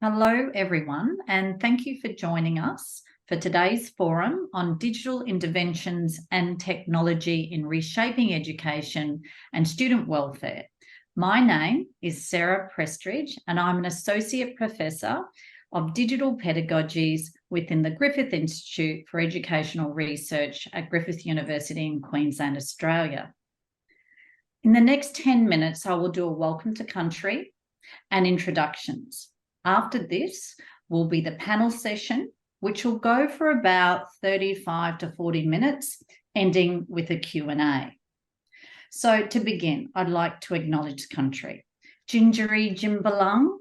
Hello, everyone, and thank you for joining us for today's forum on digital interventions and technology in reshaping education and student welfare. My name is Sarah Prestridge, and I'm an Associate Professor of Digital Pedagogies within the Griffith Institute for Educational Research at Griffith University in Queensland, Australia. In the next 10 minutes, I will do a welcome to country and introductions. After this will be the panel session, which will go for about 35 to 40 minutes, ending with a Q&A. So to begin, I'd like to acknowledge country. Jinjari Jimbalang,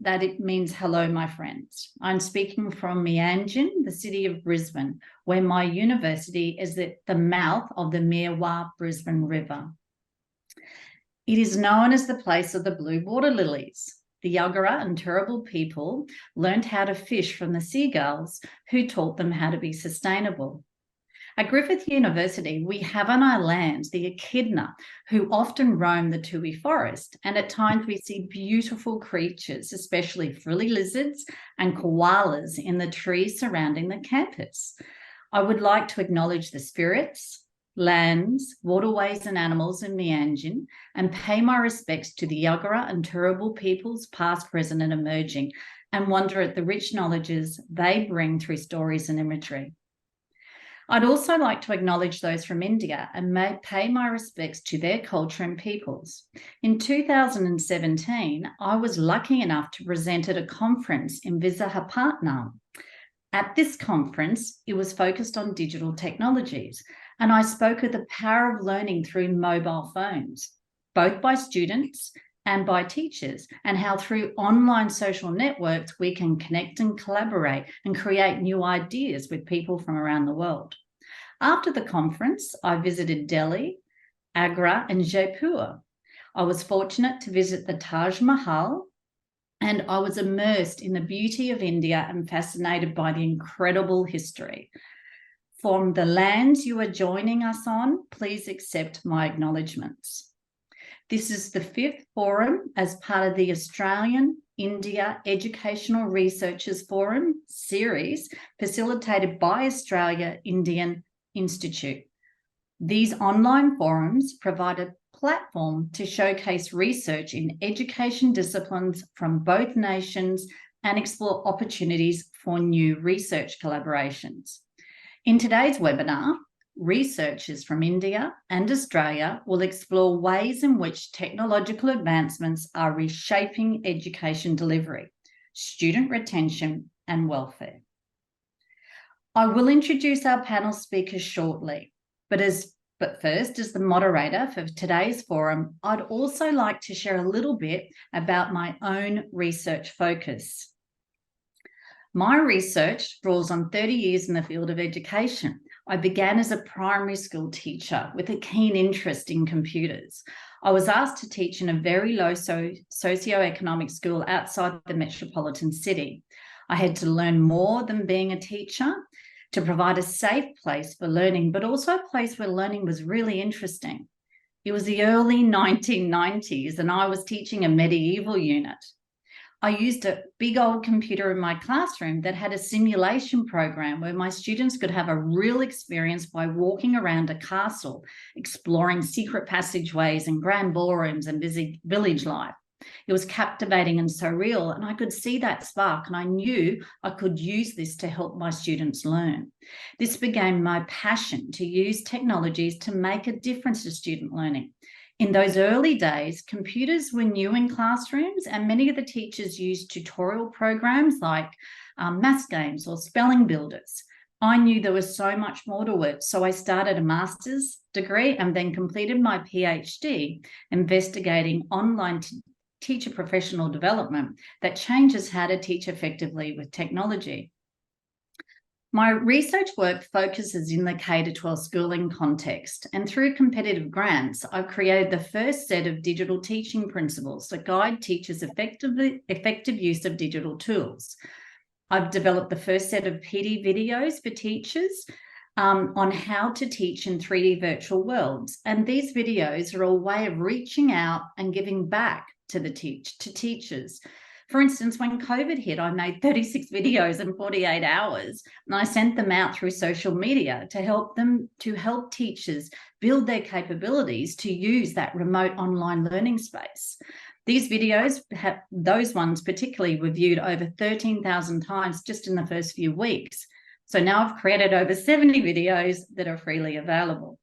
that it means hello, my friends. I'm speaking from Meanjin, the city of Brisbane, where my university is at the mouth of the Meerwah Brisbane River. It is known as the place of the blue water lilies. The Yagara and Turrbal people learned how to fish from the seagulls who taught them how to be sustainable. At Griffith University, we have on our lands the echidna who often roam the Tui forest, and at times we see beautiful creatures, especially frilly lizards and koalas in the trees surrounding the campus. I would like to acknowledge the spirits, lands, waterways and animals in Meanjin and pay my respects to the Yagara and Turrbal peoples past, present and emerging, and wonder at the rich knowledges they bring through stories and imagery. I'd also like to acknowledge those from India and pay my respects to their culture and peoples. In 2017, I was lucky enough to present at a conference in Visakhapatnam. At this conference, it was focused on digital technologies, and I spoke of the power of learning through mobile phones, both by students and by teachers, and how through online social networks we can connect and collaborate and create new ideas with people from around the world. After the conference, I visited Delhi, Agra, and Jaipur. I was fortunate to visit the Taj Mahal, and I was immersed in the beauty of India and fascinated by the incredible history. From the lands you are joining us on, please accept my acknowledgements. This is the 5th forum as part of the Australian India Educational Researchers Forum series facilitated by Australia Indian Institute. These online forums provide a platform to showcase research in education disciplines from both nations and explore opportunities for new research collaborations. In today's webinar, researchers from India and Australia will explore ways in which technological advancements are reshaping education delivery, student retention, and welfare. I will introduce our panel speakers shortly, but first, as the moderator for today's forum, I'd also like to share a little bit about my own research focus. My research draws on 30 years in the field of education. I began as a primary school teacher with a keen interest in computers. I was asked to teach in a very low socioeconomic school outside the metropolitan city. I had to learn more than being a teacher, to provide a safe place for learning, but also a place where learning was really interesting. It was the early 1990s and I was teaching a medieval unit. I used a big old computer in my classroom that had a simulation program where my students could have a real experience by walking around a castle, exploring secret passageways and grand ballrooms and busy village life. It was captivating and surreal, and I could see that spark, and I knew I could use this to help my students learn. This became my passion to use technologies to make a difference to student learning. In those early days, computers were new in classrooms, and many of the teachers used tutorial programs like maths games or spelling builders. I knew there was so much more to it, so I started a master's degree and then completed my PhD investigating online teacher professional development that changes how to teach effectively with technology. My research work focuses in the K-12 schooling context, and through competitive grants, I've created the first set of digital teaching principles that guide teachers' effective use of digital tools. I've developed the first set of PD videos for teachers on how to teach in 3D virtual worlds, and these videos are a way of reaching out and giving back to teachers. For instance, when COVID hit, I made 36 videos in 48 hours, and I sent them out through social media to help teachers build their capabilities to use that remote online learning space. These videos, those ones particularly, were viewed over 13,000 times just in the first few weeks. So now I've created over 70 videos that are freely available.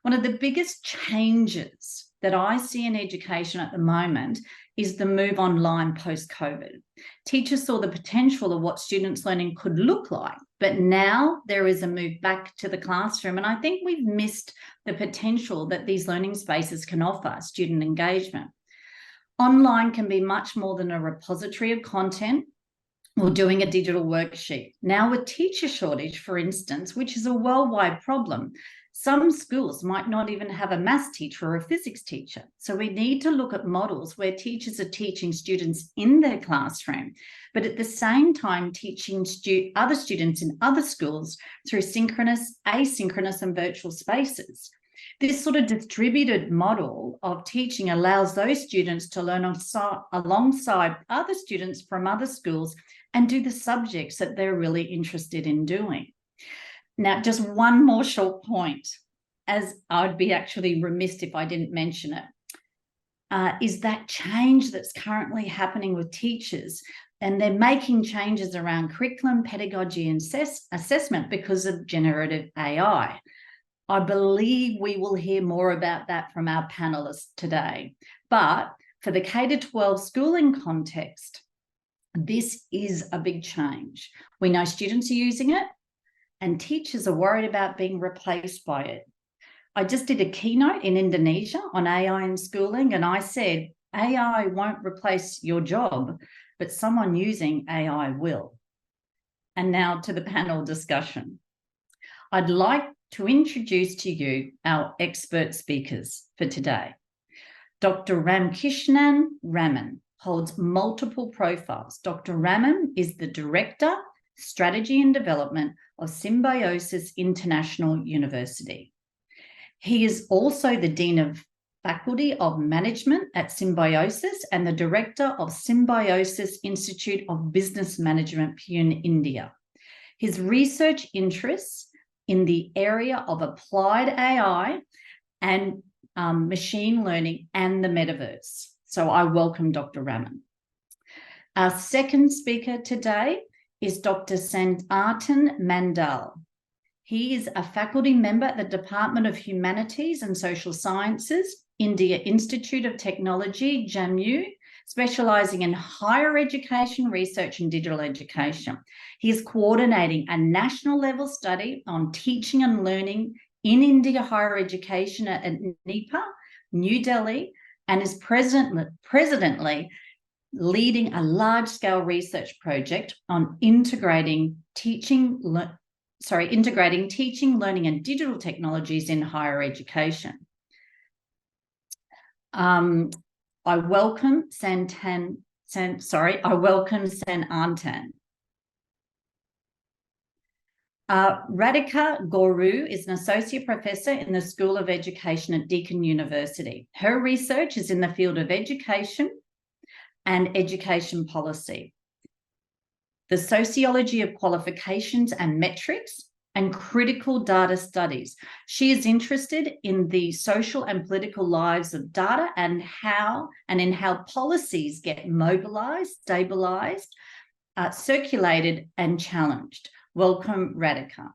One of the biggest changes that I see in education at the moment is the move online post-COVID. Teachers saw the potential of what students' learning could look like, but now there is a move back to the classroom, and I think we've missed the potential that these learning spaces can offer student engagement. Online can be much more than a repository of content or doing a digital worksheet. Now, with teacher shortage, for instance, which is a worldwide problem, some schools might not even have a maths teacher or a physics teacher. So we need to look at models where teachers are teaching students in their classroom, but at the same time teaching other students in other schools through synchronous, asynchronous, and virtual spaces. This sort of distributed model of teaching allows those students to learn alongside other students from other schools and do the subjects that they're really interested in doing. Now, just one more short point, as I'd be actually remiss if I didn't mention it, is that change that's currently happening with teachers, and they're making changes around curriculum, pedagogy, and assessment because of generative AI. I believe we will hear more about that from our panelists today. But for the K-12 schooling context, this is a big change. We know students are using it, and teachers are worried about being replaced by it. I just did a keynote in Indonesia on AI in schooling, and I said, AI won't replace your job, but someone using AI will. And now to the panel discussion. I'd like to introduce to you our expert speakers for today. Dr. Ramakrishnan Raman holds multiple profiles. Dr. Raman is the Director, Strategy and Development of Symbiosis International University. He is also the Dean of Faculty of Management at Symbiosis and the Director of Symbiosis Institute of Business Management, Pune, India. His research interests in the area of applied AI and machine learning and the metaverse. So I welcome Dr. Raman. Our second speaker today is Dr. Sayantan Mandal. He is a faculty member at the Department of Humanities and Social Sciences, India Institute of Technology, Jammu, specialising in higher education research and digital education. He is coordinating a national level study on teaching and learning in India higher education at NEPA, New Delhi, and is presently leading a large-scale research project on integrating teaching, learning, and digital technologies in higher education. I welcome Sayantan. Radhika Gorur is an associate professor in the School of Education at Deakin University. Her research is in the field of education and education policy, the sociology of qualifications and metrics, and critical data studies. She is interested in the social and political lives of data and in how policies get mobilized, stabilized, circulated, and challenged. Welcome, Radhika.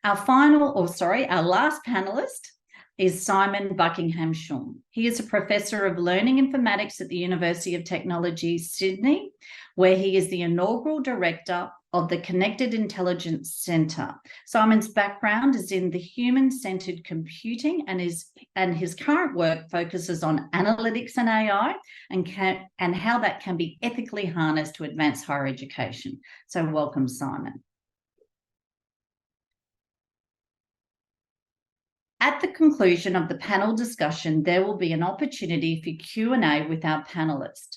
Our last panelist is Simon Buckingham-Shum. He is a professor of learning informatics at the University of Technology, Sydney, where he is the inaugural director of the Connected Intelligence Centre. Simon's background is in the human-centred computing, and his current work focuses on analytics and AI and how that can be ethically harnessed to advance higher education. So welcome, Simon. At the conclusion of the panel discussion, there will be an opportunity for Q&A with our panellists.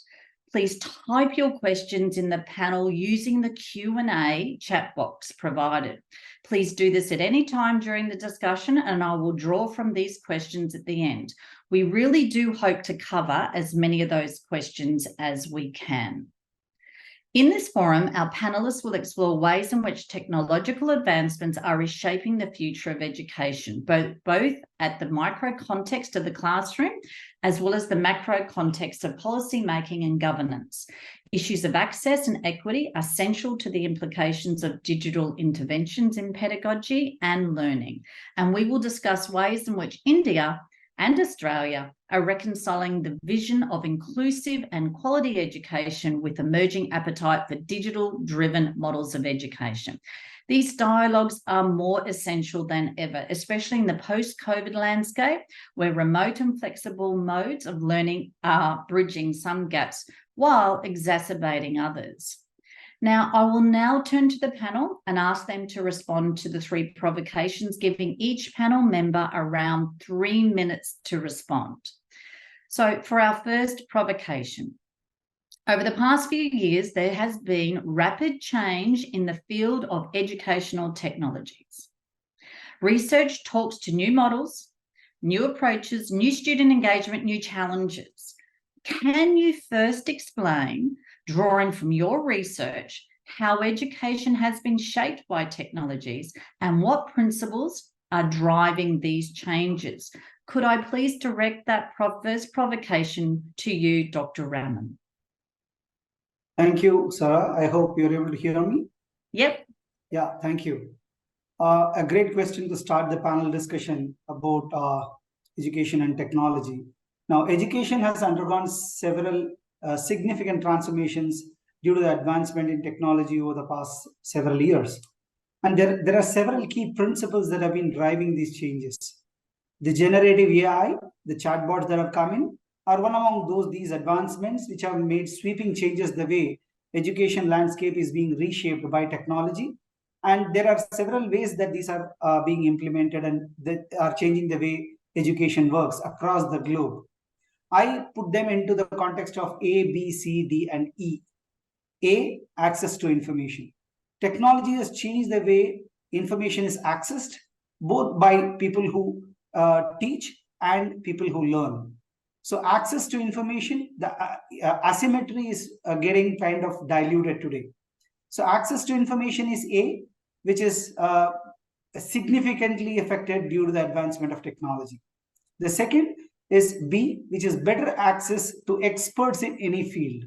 Please type your questions in the panel using the Q&A chat box provided. Please do this at any time during the discussion, and I will draw from these questions at the end. We really do hope to cover as many of those questions as we can. In this forum, our panelists will explore ways in which technological advancements are reshaping the future of education, both at the micro context of the classroom, as well as the macro context of policy making and governance. Issues of access and equity are central to the implications of digital interventions in pedagogy and learning. And we will discuss ways in which India and Australia are reconciling the vision of inclusive and quality education with emerging appetite for digital-driven models of education. These dialogues are more essential than ever, especially in the post-COVID landscape, where remote and flexible modes of learning are bridging some gaps while exacerbating others. Now, I will now turn to the panel and ask them to respond to the 3 provocations, giving each panel member around 3 minutes to respond. So for our first provocation, over the past few years, there has been rapid change in the field of educational technologies. Research talks to new models, new approaches, new student engagement, new challenges. Can you first explain, drawing from your research, how education has been shaped by technologies and what principles are driving these changes? Could I please direct that first provocation to you, Dr. Raman? Thank you, Sarah. I hope you're able to hear me. Yep. Yeah, thank you. A great question to start the panel discussion about education and technology. Now, education has undergone several significant transformations due to the advancement in technology over the past several years. And there are several key principles that have been driving these changes. The generative AI, the chatbots that have come in, are one among these advancements which have made sweeping changes the way education landscape is being reshaped by technology. And there are several ways that these are being implemented and that are changing the way education works across the globe. I put them into the context of A, B, C, D, and E. A, access to information. Technology has changed the way information is accessed, both by people who teach and people who learn. So access to information, the asymmetry is getting kind of diluted today. So access to information is A, which is significantly affected due to the advancement of technology. The second is B, which is better access to experts in any field.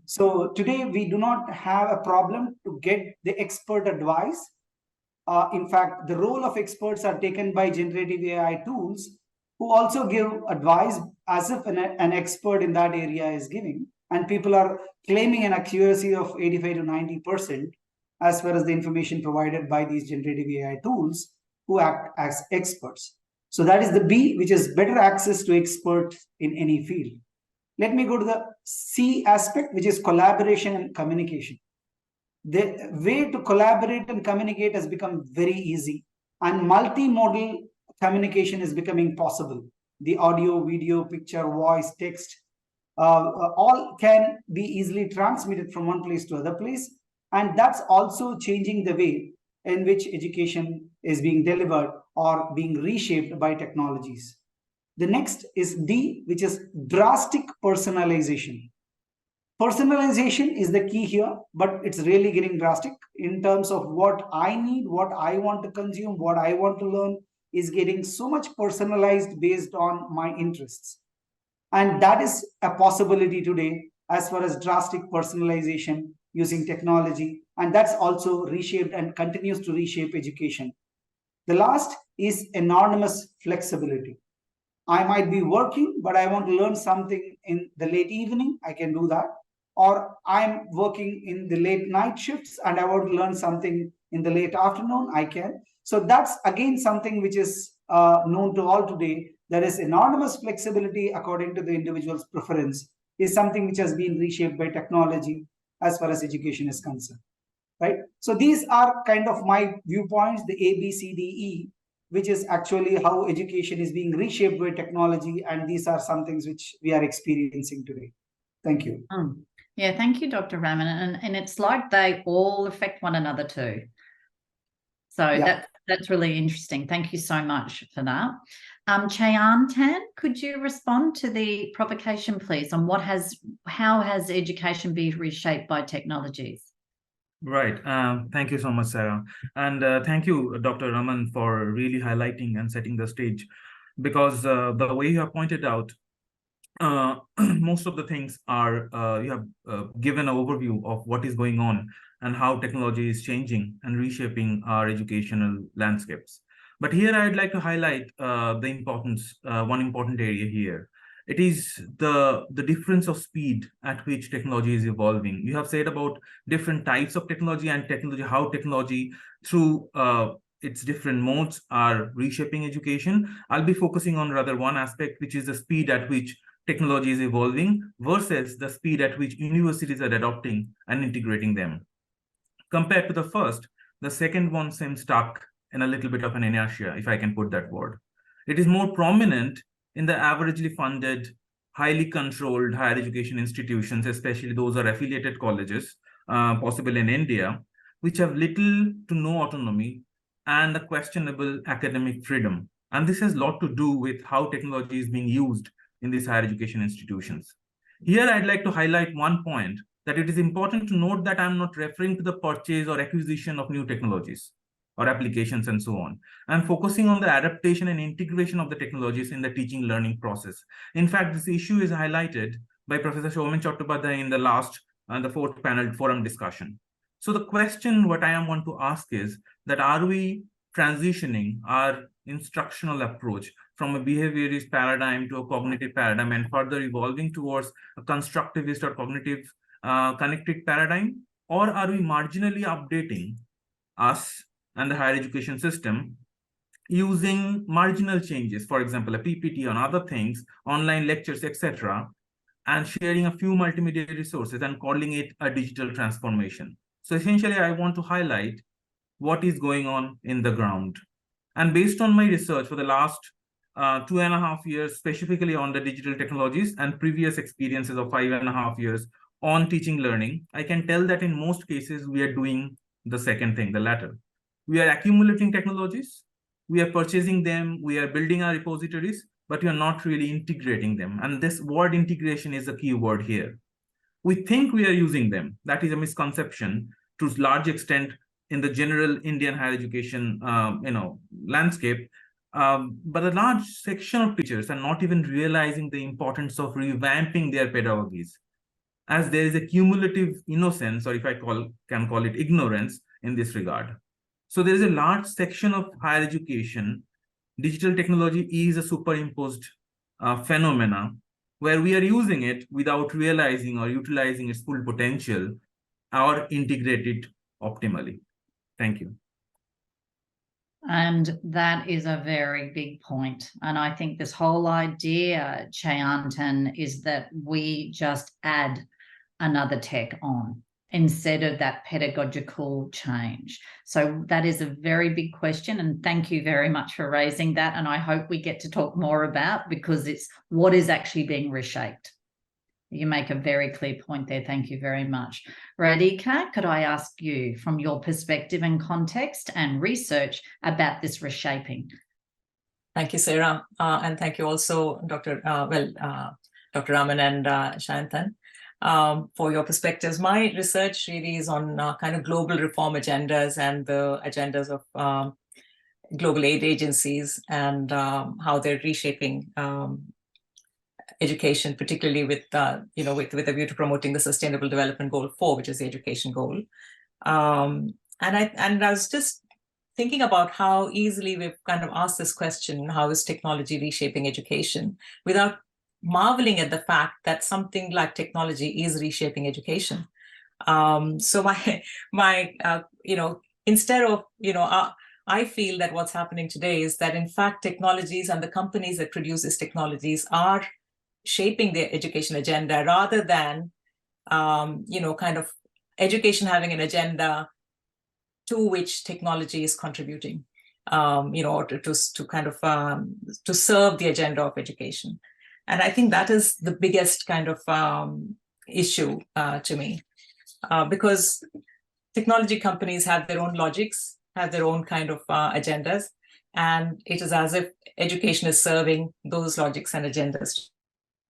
So today we do not have a problem to get the expert advice. In fact, the role of experts are taken by generative AI tools who also give advice as if an expert in that area is giving. And people are claiming an accuracy of 85 to 90% as far as the information provided by these generative AI tools who act as experts. So that is the B, which is better access to experts in any field. Let me go to the C aspect, which is collaboration and communication. The way to collaborate and communicate has become very easy, and multimodal communication is becoming possible. The audio, video, picture, voice, text, all can be easily transmitted from one place to other place. And that's also changing the way in which education is being delivered or being reshaped by technologies. The next is D, which is drastic personalization. Personalization is the key here, but it's really getting drastic in terms of what I need, what I want to consume, what I want to learn is getting so much personalized based on my interests. And that is a possibility today as far as drastic personalization using technology. And that's also reshaped and continues to reshape education. The last is enormous flexibility. I might be working, but I want to learn something in the late evening, I can do that. Or I'm working in the late night shifts and I want to learn something in the late afternoon, I can. So that's again something which is known to all today. There is enormous flexibility according to the individual's preference, is something which has been reshaped by technology as far as education is concerned. Right? So these are kind of my viewpoints, the A, B, C, D, E, which is actually how education is being reshaped by technology. And these are some things which we are experiencing today. Thank you. Yeah, thank you, Dr. Raman. And it's like they all affect one another too. So that's really interesting. Thank you so much for that. Sayantan, could you respond to the provocation, please, on how has education been reshaped by technologies? Right. Thank you so much, Sarah. And thank you, Dr. Raman, for really highlighting and setting the stage, because the way you have pointed out, most of the things are, you have given an overview of what is going on and how technology is changing and reshaping our educational landscapes. But here I'd like to highlight the importance, one important area here. It is the difference of speed at which technology is evolving. You have said about different types of technology and how technology through its different modes are reshaping education. I'll be focusing on rather one aspect, which is the speed at which technology is evolving versus the speed at which universities are adopting and integrating them. Compared to the first, the second one seems stuck in a little bit of an inertia, if I can put that word. It is more prominent in the averagely funded, highly controlled higher education institutions, especially those are affiliated colleges, possible in India, which have little to no autonomy and a questionable academic freedom. And this has a lot to do with how technology is being used in these higher education institutions. Here, I'd like to highlight one point, that it is important to note that I'm not referring to the purchase or acquisition of new technologies or applications and so on. I'm focusing on the adaptation and integration of the technologies in the teaching learning process. In fact, this issue is highlighted by Professor Shoman Chattopadhyay in the last the fourth panel forum discussion. So the question what I want to ask is that, are we transitioning our instructional approach from a behaviorist paradigm to a cognitive paradigm and further evolving towards a constructivist or cognitive connected paradigm? Or are we marginally updating us and the higher education system using marginal changes, for example, a PPT on other things, online lectures, etc., and sharing a few multimedia resources and calling it a digital transformation? So essentially, I want to highlight what is going on in the ground. And based on my research for the last 2.5 years, specifically on the digital technologies and previous experiences of 5.5 years on teaching learning, I can tell that in most cases, we are doing the second thing, the latter. We are accumulating technologies, we are purchasing them, we are building our repositories, but we are not really integrating them. And this word integration is a key word here. We think we are using them. That is a misconception to a large extent in the general Indian higher education landscape. But a large section of teachers are not even realizing the importance of revamping their pedagogies, as there is a cumulative innocence, or if I can call it ignorance in this regard. So there is a large section of higher education. Digital technology is a superimposed phenomena where we are using it without realizing or utilizing its full potential or integrate it optimally. Thank you. And that is a very big point. And I think this whole idea, Sayantan, is that we just add another tech on instead of that pedagogical change. So that is a very big question. And thank you very much for raising that. And I hope we get to talk more about, because it's what is actually being reshaped. You make a very clear point there. Thank you very much. Radhika, could I ask you, from your perspective and context and research, about this reshaping? Thank you, Sarah. And thank you also, Dr. Raman and Sayantan, for your perspectives. My research really is on kind of global reform agendas and the agendas of global aid agencies and how they're reshaping education, particularly with with a view to promoting the Sustainable Development Goal 4, which is the education goal. And I was just thinking about how easily we've kind of asked this question: how is technology reshaping education, without marveling at the fact that something like technology is reshaping education. So instead of I feel that what's happening today is that in fact technologies and the companies that produce these technologies are shaping their education agenda, rather than kind of education having an agenda to which technology is contributing, to kind of to serve the agenda of education. And I think that is the biggest kind of issue to me, because technology companies have their own logics, have their own kind of agendas, and it is as if education is serving those logics and agendas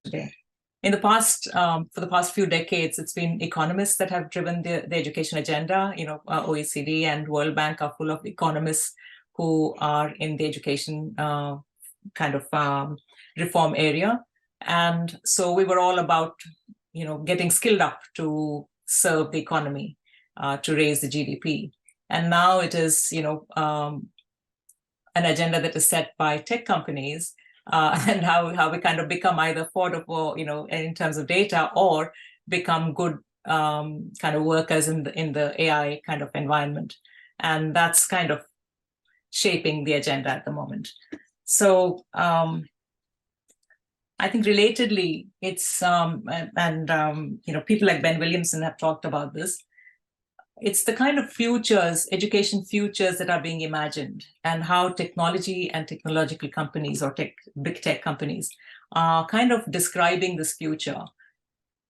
today. In the past, for the past few decades, it's been economists that have driven the education agenda. OECD and World Bank are full of economists who are in the education kind of reform area. And so we were all about, getting skilled up to serve the economy, to raise the GDP. And now it is, an agenda that is set by tech companies, and how we kind of become either affordable, in terms of data, or become good kind of workers in the AI kind of environment. And that's kind of shaping the agenda at the moment. So I think relatedly, it's people like Ben Williamson have talked about this. It's the kind of futures, education futures, that are being imagined, and how technology and technological companies, or big tech companies, are kind of describing this future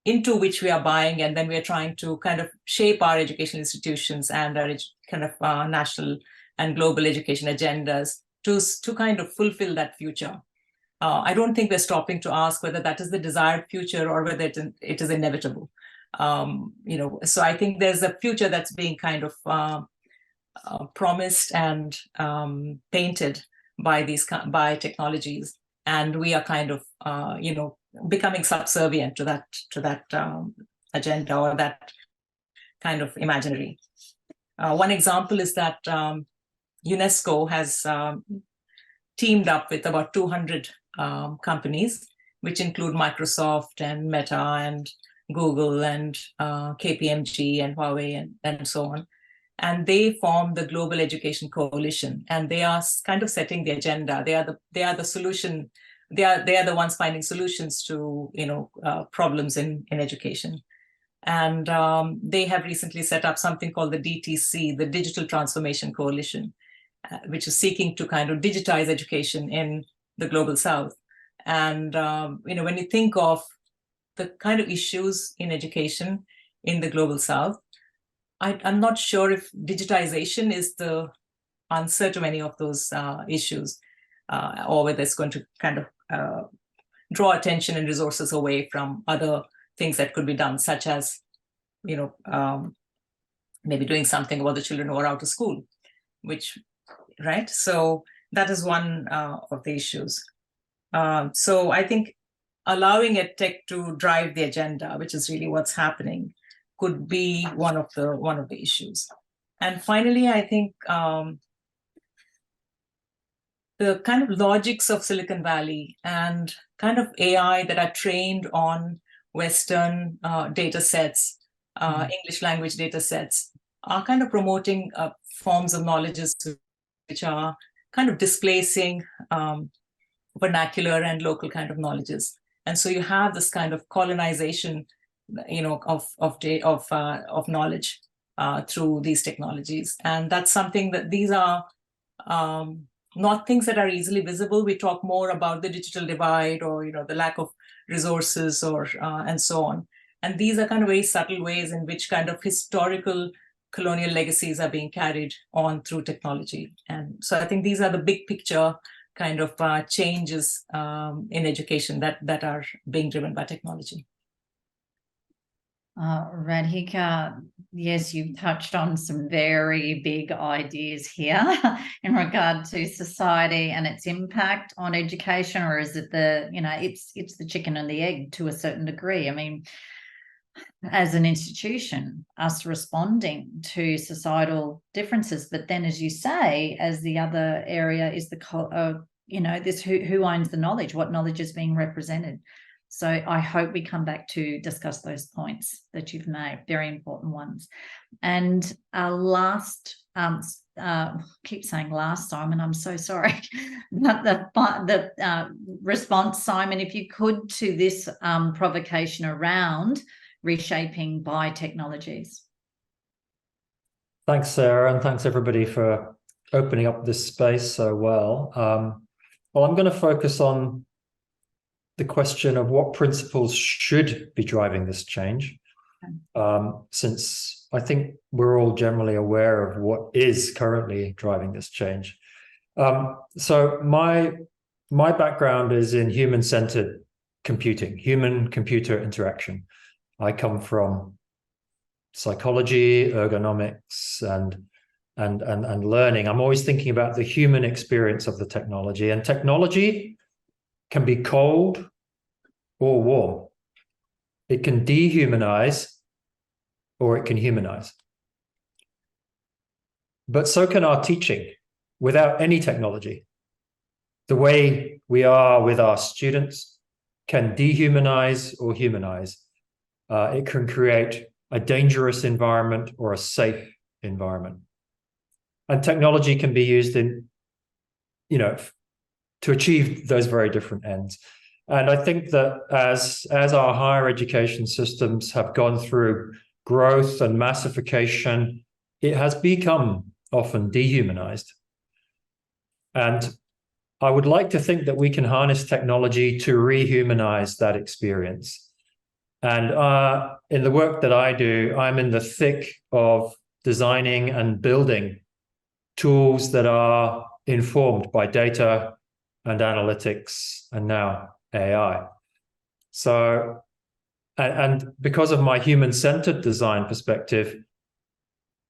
into which we are buying, and then we are trying to kind of shape our educational institutions and our kind of national and global education agendas to kind of fulfill that future. I don't think we're stopping to ask whether that is the desired future or whether it is inevitable. So I think there's a future that's being kind of promised and painted by technologies, and we are kind of becoming subservient to that agenda, or that kind of imaginary. One example is that UNESCO has teamed up with about 200 companies, which include Microsoft and Meta and Google and KPMG and Huawei and so on. And they form the Global Education Coalition, and they are kind of setting the agenda. They are the solution. They are the ones finding solutions to problems in education. And they have recently set up something called the DTC, the Digital Transformation Coalition, which is seeking to kind of digitize education in the Global South. And when you think of the kind of issues in education in the Global South, I'm not sure if digitization is the answer to many of those issues, or whether it's going to kind of draw attention and resources away from other things that could be done, such as, maybe doing something about the children who are out of school, right? So that is one of the issues. So I think allowing EdTech to drive the agenda, which is really what's happening, could be one of the issues. And finally, I think the kind of logics of Silicon Valley and kind of AI that are trained on Western data sets, English language data sets, are kind of promoting forms of knowledges which are kind of displacing vernacular and local kind of knowledges. And so you have this kind of colonization, of knowledge through these technologies. And that's something that these are not things that are easily visible. We talk more about the digital divide, or the lack of resources, or and so on. And these are kind of very subtle ways in which kind of historical colonial legacies are being carried on through technology. And so I think these are the big picture kind of changes in education that are being driven by technology. Radhika, yes, you've touched on some very big ideas here in regard to society and its impact on education, or is it it's the chicken and the egg to a certain degree? I mean, as an institution, us responding to societal differences, but then, as you say, as the other area is this who owns the knowledge, what knowledge is being represented. So I hope we come back to discuss those points that you've made, very important ones. And our last, keep saying last, Simon, I'm so sorry. But the response, Simon, if you could, to this provocation around reshaping by technologies. Thanks, Sarah, and thanks everybody for opening up this space so well. Well, I'm going to focus on the question of what principles should be driving this change, since I think we're all generally aware of what is currently driving this change. So my background is in human-centered computing, human-computer interaction. I come from psychology, ergonomics, and learning. I'm always thinking about the human experience of the technology, and technology can be cold or warm. It can dehumanize or it can humanize. But so can our teaching without any technology. The way we are with our students can dehumanize or humanize. It can create a dangerous environment or a safe environment. And technology can be used in, to achieve those very different ends. And I think that as our higher education systems have gone through growth and massification, it has become often dehumanized. And I would like to think that we can harness technology to rehumanize that experience. And in the work that I do, I'm in the thick of designing and building tools that are informed by data and analytics and now AI. So, and because of my human-centered design perspective,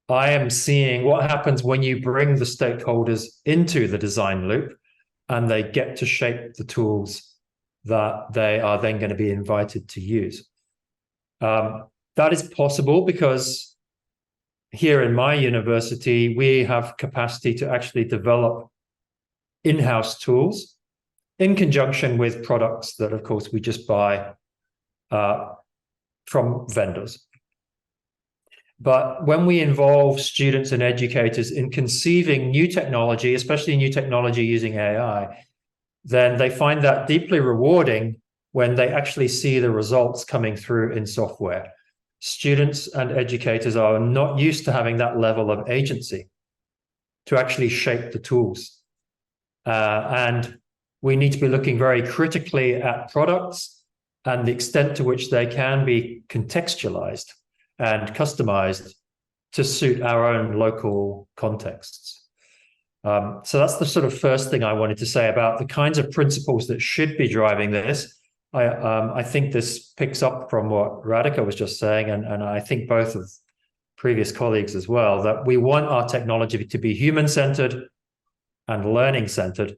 I am seeing what happens when you bring the stakeholders into the design loop and they get to shape the tools that they are then going to be invited to use. That is possible because here in my university, we have capacity to actually develop in-house tools in conjunction with products that, of course, we just buy from vendors. But when we involve students and educators in conceiving new technology, especially new technology using AI, then they find that deeply rewarding when they actually see the results coming through in software. Students and educators are not used to having that level of agency to actually shape the tools. And we need to be looking very critically at products and the extent to which they can be contextualized and customized to suit our own local contexts. So that's the sort of first thing I wanted to say about the kinds of principles that should be driving this. I think this picks up from what Radhika was just saying, and I think both of previous colleagues as well, that we want our technology to be human-centered and learning-centered.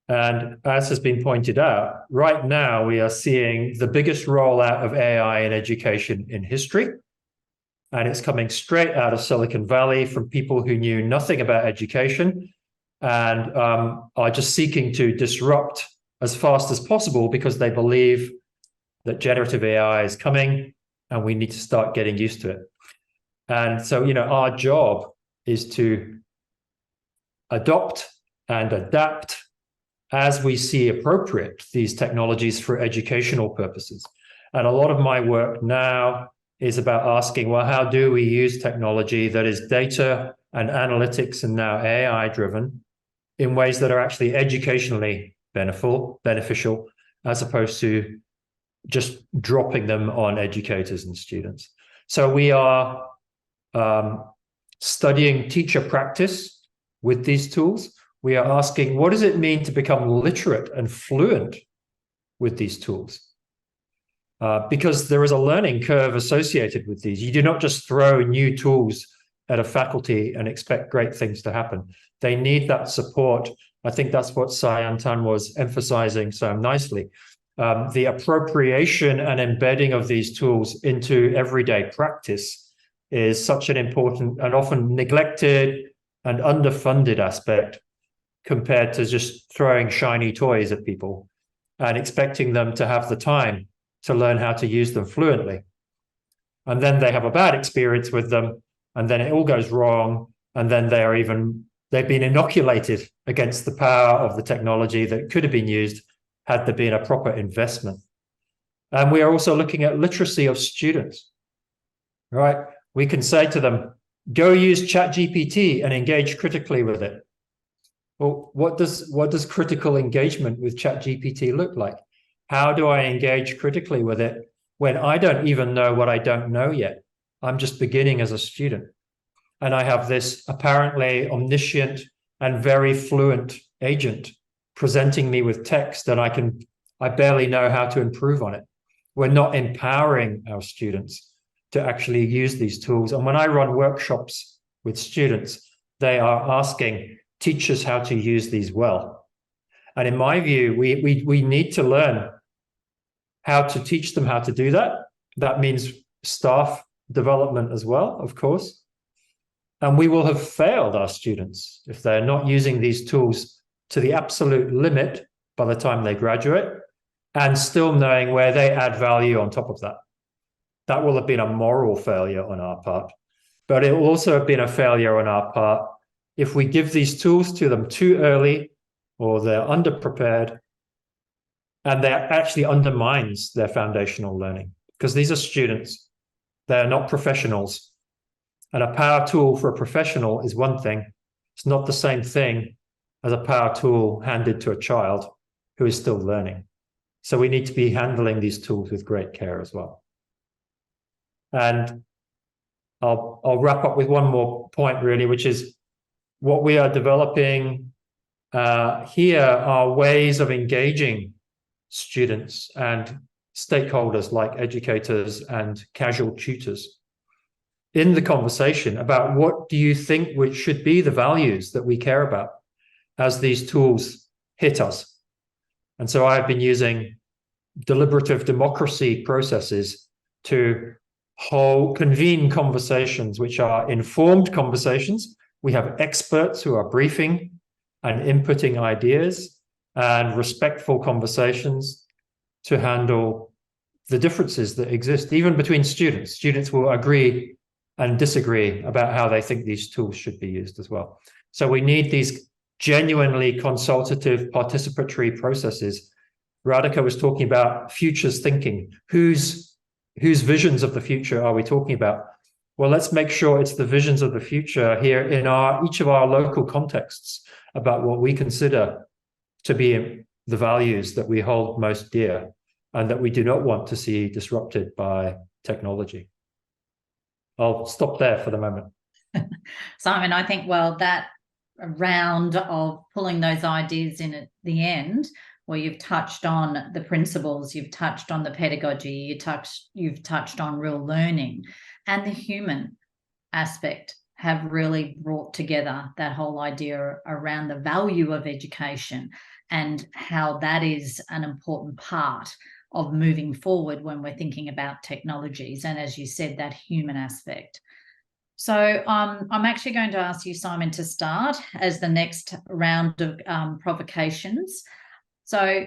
And as has been pointed out, right now we are seeing the biggest rollout of AI in education in history. And it's coming straight out of Silicon Valley from people who knew nothing about education and are just seeking to disrupt as fast as possible because they believe that generative AI is coming and we need to start getting used to it. And so, our job is to adopt and adapt as we see appropriate these technologies for educational purposes. And a lot of my work now is about asking, well, how do we use technology that is data and analytics and now AI driven in ways that are actually educationally beneficial, as opposed to just dropping them on educators and students. So we are studying teacher practice with these tools. We are asking, what does it mean to become literate and fluent with these tools? Because there is a learning curve associated with these. You do not just throw new tools at a faculty and expect great things to happen. They need that support. I think that's what Sayantan was emphasizing so nicely. The appropriation and embedding of these tools into everyday practice is such an important and often neglected and underfunded aspect compared to just throwing shiny toys at people and expecting them to have the time to learn how to use them fluently. And then they have a bad experience with them, and then it all goes wrong, and then they've been inoculated against the power of the technology that could have been used had there been a proper investment. And we are also looking at literacy of students, right? We can say to them, go use ChatGPT and engage critically with it. Well, what does critical engagement with ChatGPT look like? How do I engage critically with it when I don't even know what I don't know yet? I'm just beginning as a student. And I have this apparently omniscient and very fluent agent presenting me with text that I barely know how to improve on it. We're not empowering our students to actually use these tools. And when I run workshops with students, they are asking, teach us how to use these well. And in my view, we need to learn how to teach them how to do that. That means staff development as well, of course. And we will have failed our students if they're not using these tools to the absolute limit by the time they graduate, and still knowing where they add value on top of that. That will have been a moral failure on our part, but it will also have been a failure on our part if we give these tools to them too early, or they're underprepared, and that actually undermines their foundational learning, because these are students, they're not professionals. And a power tool for a professional is one thing. It's not the same thing as a power tool handed to a child who is still learning. So we need to be handling these tools with great care as well. And I'll wrap up with one more point, really, which is what we are developing here are ways of engaging students and stakeholders like educators and casual tutors in the conversation about what do you think which should be the values that we care about as these tools hit us. And so I've been using deliberative democracy processes to convene conversations which are informed conversations. We have experts who are briefing and inputting ideas, and respectful conversations to handle the differences that exist, even between students. Students will agree and disagree about how they think these tools should be used as well. So we need these genuinely consultative, participatory processes. Radhika was talking about futures thinking. Whose visions of the future are we talking about? Well, let's make sure it's the visions of the future here in each of our local contexts about what we consider to be the values that we hold most dear and that we do not want to see disrupted by technology. I'll stop there for the moment. Simon, I think, well, that round of pulling those ideas in at the end, where you've touched on the principles, you've touched on the pedagogy, you've touched on real learning, and the human aspect have really brought together that whole idea around the value of education and how that is an important part of moving forward when we're thinking about technologies. And as you said, that human aspect. So I'm actually going to ask you, Simon, to start as the next round of provocations. So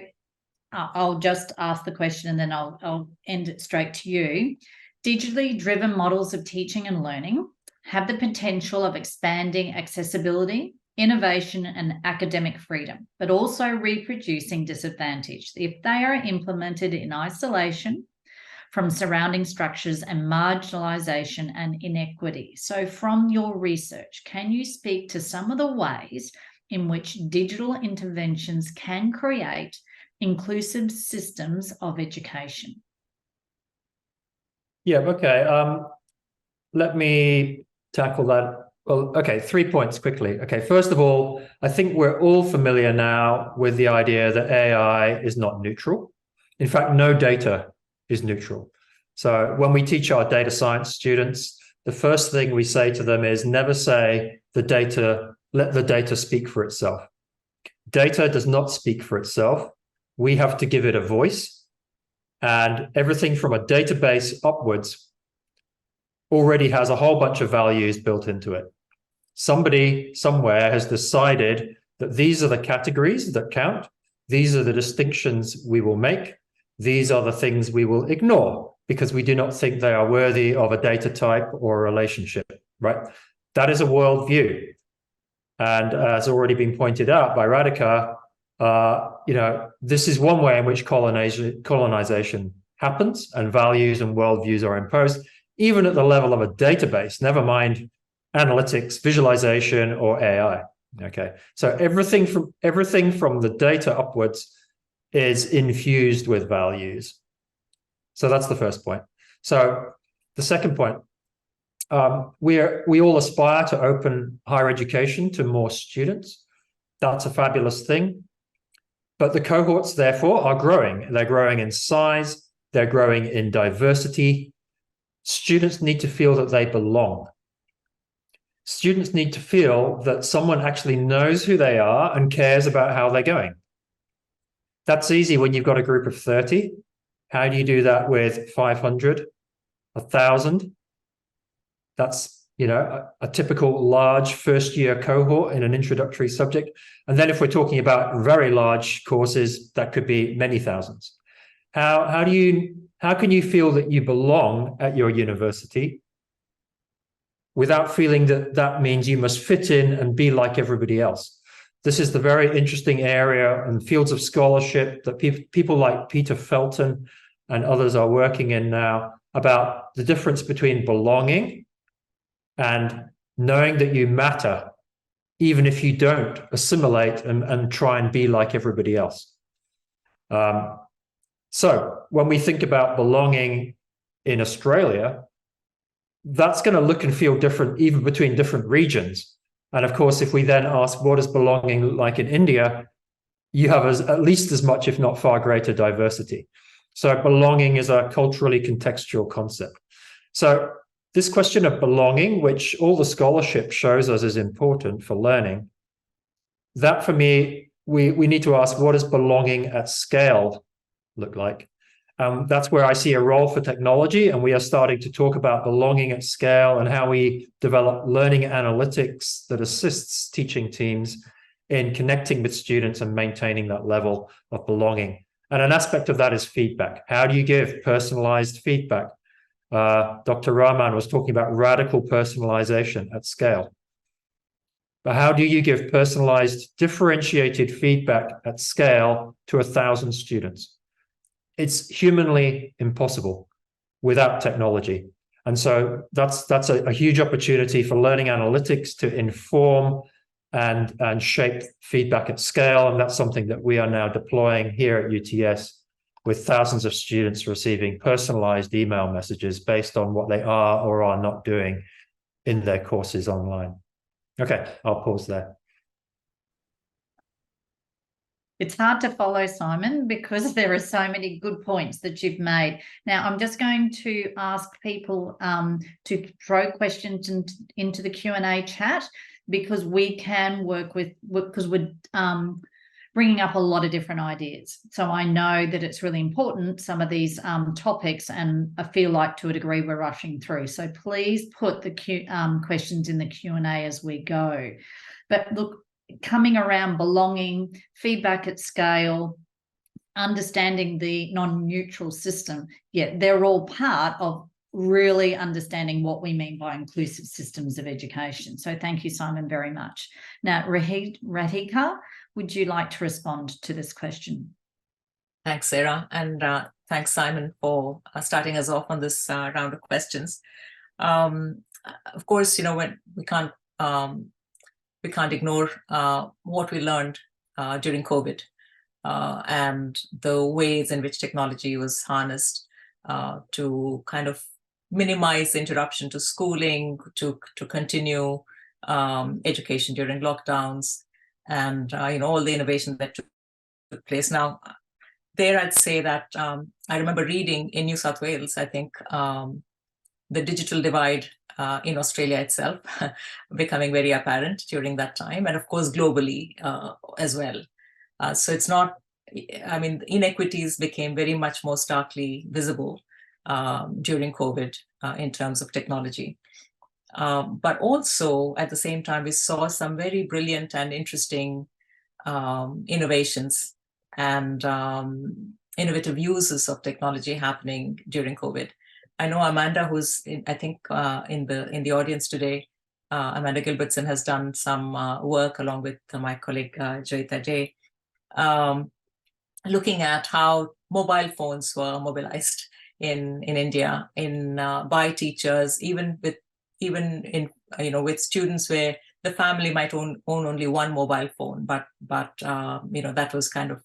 I'll just ask the question and then I'll end it straight to you. Digitally driven models of teaching and learning have the potential of expanding accessibility, innovation, and academic freedom, but also reproducing disadvantage if they are implemented in isolation from surrounding structures and marginalisation and inequity. So from your research, can you speak to some of the ways in which digital interventions can create inclusive systems of education? Yeah, okay. Let me tackle that. Well, okay, 3 points quickly. Okay, first of all, I think we're all familiar now with the idea that AI is not neutral. In fact, no data is neutral. So when we teach our data science students, the first thing we say to them is never say let the data speak for itself. Data does not speak for itself. We have to give it a voice, and everything from a database upwards already has a whole bunch of values built into it. Somebody somewhere has decided that these are the categories that count. These are the distinctions we will make. These are the things we will ignore because we do not think they are worthy of a data type or a relationship, right? That is a worldview. And as already been pointed out by Radhika, this is one way in which colonization happens and values and worldviews are imposed, even at the level of a database, never mind analytics, visualization, or AI. Okay, so everything from the data upwards is infused with values. So that's the first point. So the second point, we all aspire to open higher education to more students. That's a fabulous thing. But the cohorts, therefore, are growing. They're growing in size. They're growing in diversity. Students need to feel that they belong. Students need to feel that someone actually knows who they are and cares about how they're going. That's easy when you've got a group of 30. How do you do that with 500, 1,000? That's, a typical large first-year cohort in an introductory subject. And then if we're talking about very large courses, that could be many thousands. How can you feel that you belong at your university without feeling that that means you must fit in and be like everybody else? This is the very interesting area and fields of scholarship that people like Peter Felton and others are working in now, about the difference between belonging and knowing that you matter, even if you don't assimilate and try and be like everybody else. So when we think about belonging in Australia, that's going to look and feel different even between different regions. And of course, if we then ask what is belonging like in India, you have at least as much, if not far greater diversity. So belonging is a culturally contextual concept. So this question of belonging, which all the scholarship shows us is important for learning, that for me, we need to ask, what does belonging at scale look like? That's where I see a role for technology, and we are starting to talk about belonging at scale and how we develop learning analytics that assists teaching teams in connecting with students and maintaining that level of belonging. And an aspect of that is feedback. How do you give personalized feedback? Dr. Raman was talking about radical personalization at scale. But how do you give personalized, differentiated feedback at scale to 1,000 students? It's humanly impossible without technology. And so that's a huge opportunity for learning analytics to inform and shape feedback at scale. And that's something that we are now deploying here at UTS, with thousands of students receiving personalized email messages based on what they are or are not doing in their courses online. Okay, I'll pause there. It's hard to follow, Simon, because there are so many good points that you've made. Now, I'm just going to ask people to throw questions into the Q&A chat, because we can work with, because we're bringing up a lot of different ideas. So I know that it's really important, some of these topics, and I feel like to a degree we're rushing through. So please put the questions in the Q&A as we go. But look, coming around belonging, feedback at scale, understanding the non-neutral system, they're all part of really understanding what we mean by inclusive systems of education. So thank you, Simon, very much. Now, Radhika, would you like to respond to this question? Thanks, Sarah, and thanks, Simon, for starting us off on this round of questions. Of course, when we can't ignore what we learned during COVID and the ways in which technology was harnessed to kind of minimize interruption to schooling, to continue education during lockdowns, and all the innovation that took place. Now, there I'd say that I remember reading in New South Wales, I think, the digital divide in Australia itself becoming very apparent during that time, and of course globally as well. So it's not, inequities became very much more starkly visible during COVID in terms of technology. But also at the same time, we saw some very brilliant and interesting innovations and innovative uses of technology happening during COVID. I know Amanda, who's in the audience today, Amanda Gilbertson, has done some work along with my colleague Joyita Day, looking at how mobile phones were mobilized in India by teachers, even with students where the family might own only one mobile phone, but that was kind of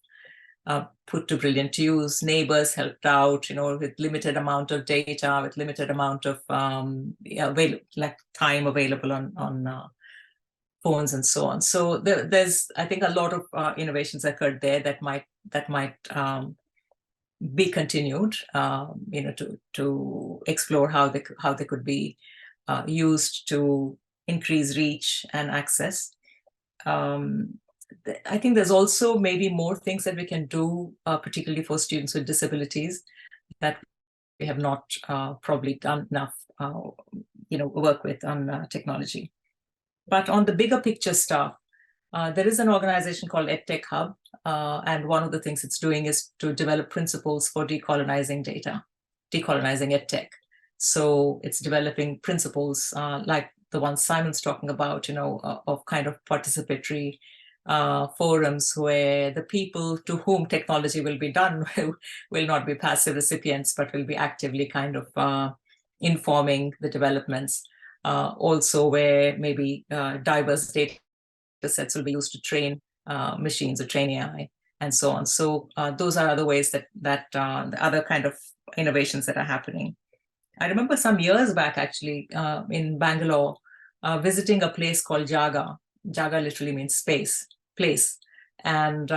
put to brilliant use. Neighbors helped out, with limited amount of data, with limited amount of time available on phones and so on. So there's, I think, a lot of innovations occurred there that might be continued, to explore how they could be used to increase reach and access. I think there's also maybe more things that we can do, particularly for students with disabilities, that we have not probably done enough, work with on technology. But on the bigger picture stuff, there is an organization called EdTech Hub, and one of the things it's doing is to develop principles for decolonizing data, decolonizing EdTech. So it's developing principles like the ones Simon's talking about, of kind of participatory forums where the people to whom technology will be done will not be passive recipients, but will be actively kind of informing the developments. Also where maybe diverse data sets will be used to train machines or train AI and so on. So those are other ways that the other kind of innovations that are happening. I remember some years back, actually, in Bangalore, visiting a place called Jaga. Jaga literally means place. And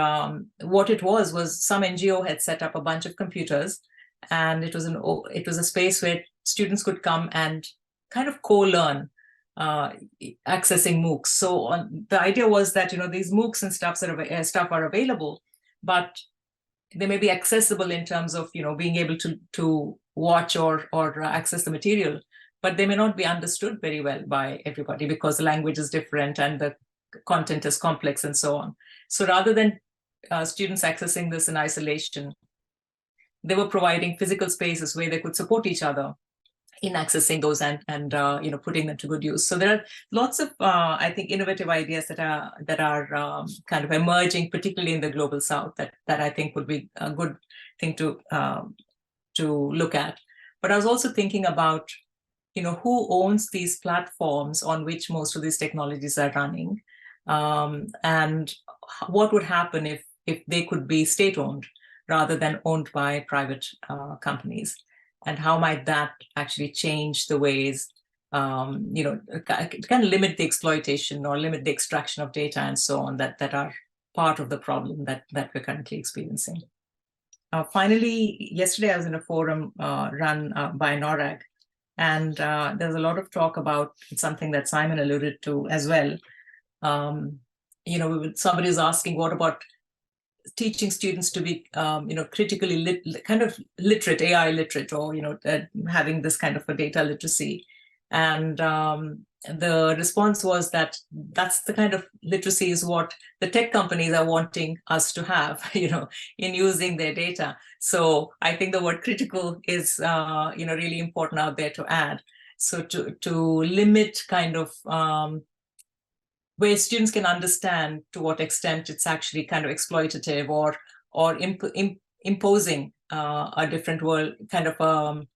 what it was some NGO had set up a bunch of computers, and it was a space where students could come and kind of co-learn, accessing MOOCs. So the idea was that these MOOCs and stuff are available, but they may be accessible in terms of being able to watch or access the material, but they may not be understood very well by everybody because the language is different and the content is complex and so on. So rather than students accessing this in isolation, they were providing physical spaces where they could support each other in accessing those and putting them to good use. So there are lots of I think innovative ideas that are kind of emerging, particularly in the global south, that I think would be a good thing to look at. But I was also thinking about who owns these platforms on which most of these technologies are running, and what would happen if they could be state-owned rather than owned by private companies. And how might that actually change the ways, kind of limit the exploitation or limit the extraction of data and so on that are part of the problem that we're currently experiencing. Finally, yesterday I was in a forum run by NORAG, and there's a lot of talk about something that Simon alluded to as well. Somebody is asking, what about teaching students to be, critically kind of literate, AI literate, or having this kind of a data literacy. And the response was that that's the kind of literacy is what the tech companies are wanting us to have, in using their data. So I think the word critical is, really important out there to add. So to limit kind of where students can understand to what extent it's actually kind of exploitative or imposing a different world kind of.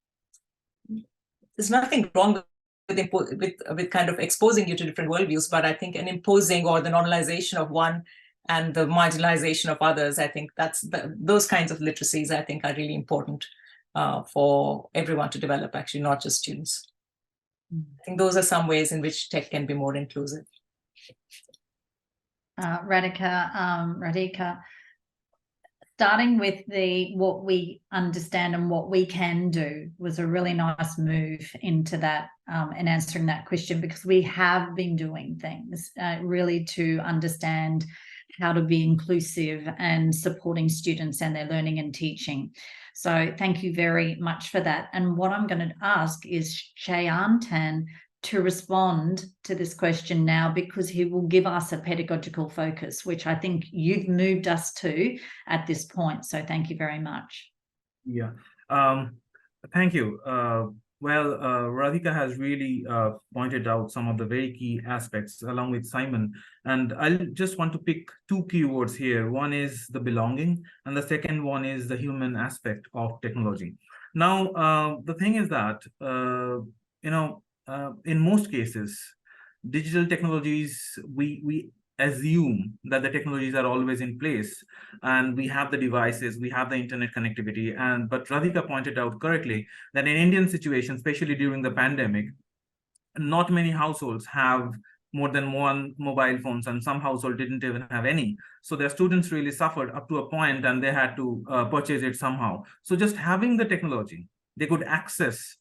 There's nothing wrong with kind of exposing you to different worldviews, but I think an imposing or the normalization of one and the marginalization of others, I think those kinds of literacies I think are really important for everyone to develop, actually, not just students. I think those are some ways in which tech can be more inclusive. Radhika, starting with what we understand and what we can do was a really nice move into that and answering that question, because we have been doing things really to understand how to be inclusive and supporting students and their learning and teaching. So thank you very much for that. And what I'm going to ask is Sayantan to respond to this question now, because he will give us a pedagogical focus, which I think you've moved us to at this point. So thank you very much. Yeah, thank you. Radhika has really pointed out some of the very key aspects along with Simon. And I just want to pick two keywords here. One is the belonging, and the second one is the human aspect of technology. Now, the thing is that, in most cases, digital technologies, we assume that the technologies are always in place and we have the devices, we have the internet connectivity. But Radhika pointed out correctly that in Indian situations, especially during the pandemic, not many households have more than one mobile phones, and some households didn't even have any. So their students really suffered up to a point, and they had to purchase it somehow. So just having the technology, they could access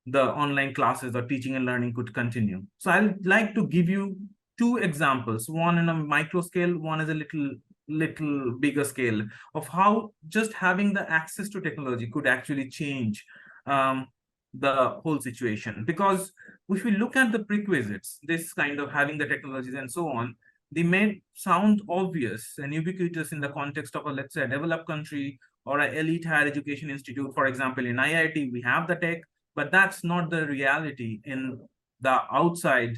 the online classes, or teaching and learning could continue. So I'd like to give you two examples, one in a micro scale, one is a little bigger scale, of how just having the access to technology could actually change the whole situation. Because if we look at the prerequisites, this kind of having the technologies and so on, they may sound obvious and ubiquitous in the context of a, let's say, a developed country or an elite higher education institute. For example, in IIT, we have the tech, but that's not the reality in the outside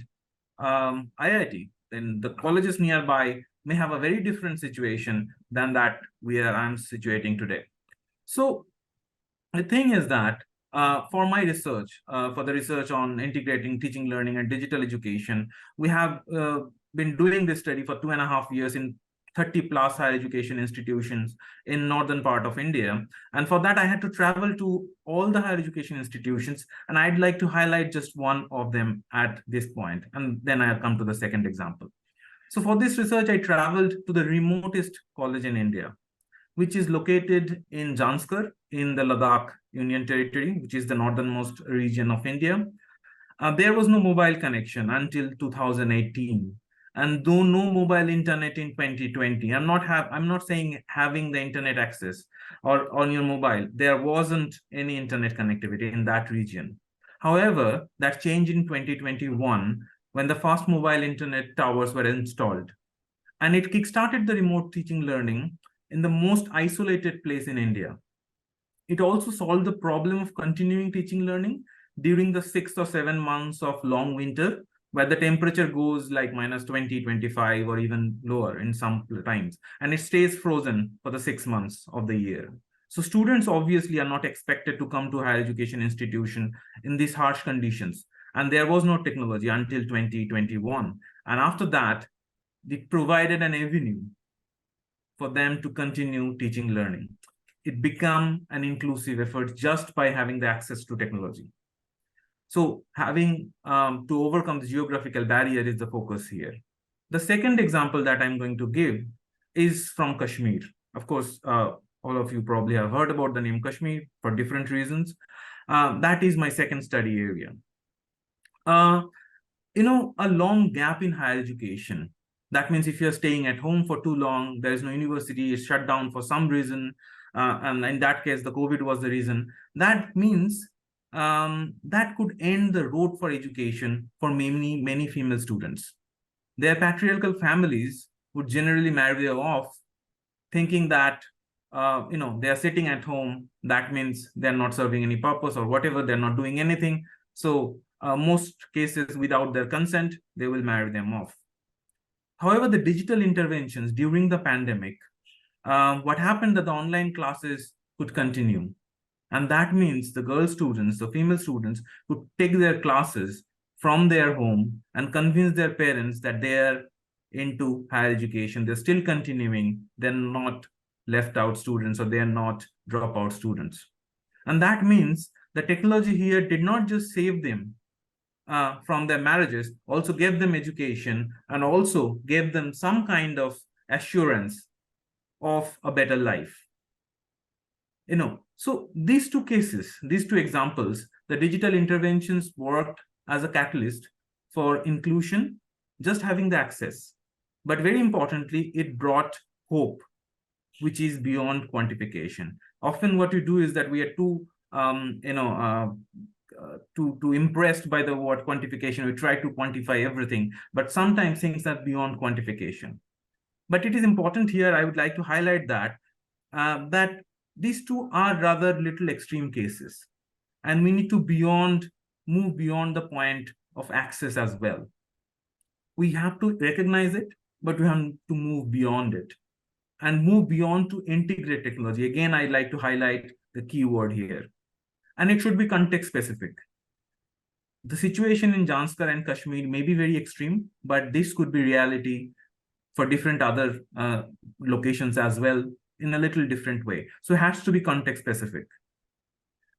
IIT. Then the colleges nearby may have a very different situation than that where I'm situating today. So the thing is that for my research, for the research on integrating teaching, learning, and digital education, we have been doing this study for 2.5 years in 30 plus higher education institutions in northern part of India. And for that, I had to travel to all the higher education institutions. And I'd like to highlight just one of them at this point. And then I'll come to the second example. So for this research, I traveled to the remotest college in India, which is located in Janskar in the Ladakh Union Territory, which is the northernmost region of India. There was no mobile connection until 2018. And though no mobile internet in 2020, I'm not saying having the internet access or on your mobile, there wasn't any internet connectivity in that region. However, that changed in 2021 when the fast mobile internet towers were installed. And it kickstarted the remote teaching learning in the most isolated place in India. It also solved the problem of continuing teaching learning during the 6 or 7 months of long winter, where the temperature goes like -20, 25, or even lower in some times, and it stays frozen for the 6 months of the year. So students obviously are not expected to come to higher education institution in these harsh conditions, and there was no technology until 2021. And after that, it provided an avenue for them to continue teaching learning. It became an inclusive effort just by having the access to technology. So having to overcome the geographical barrier is the focus here. The second example that I'm going to give is from Kashmir. Of course, all of you probably have heard about the name Kashmir for different reasons. That is my second study area. A long gap in higher education. That means if you're staying at home for too long, there is no university, it's shut down for some reason, and in that case, the COVID was the reason. That means that could end the road for education for many female students. Their patriarchal families would generally marry them off, thinking that they are sitting at home. That means they're not serving any purpose or whatever. They're not doing anything. So most cases, without their consent, they will marry them off. However, the digital interventions during the pandemic, what happened that the online classes could continue. And that means the girl students, the female students, could take their classes from their home and convince their parents that they're into higher education. They're still continuing. They're not left out students, or they're not dropout students. And that means the technology here did not just save them from their marriages, also gave them education and also gave them some kind of assurance of a better life. So these two cases, these two examples, the digital interventions worked as a catalyst for inclusion, just having the access. But very importantly, it brought hope, which is beyond quantification. Often what we do is that we are too impressed by the word quantification. We try to quantify everything, but sometimes things are beyond quantification. But it is important here, I would like to highlight that these two are rather little extreme cases, and we need to move beyond the point of access as well. We have to recognize it, but we have to move beyond it and move beyond to integrate technology. Again, I'd like to highlight the key word here, and it should be context specific. The situation in Janskar and Kashmir may be very extreme, but this could be reality for different other locations as well in a little different way. So it has to be context specific.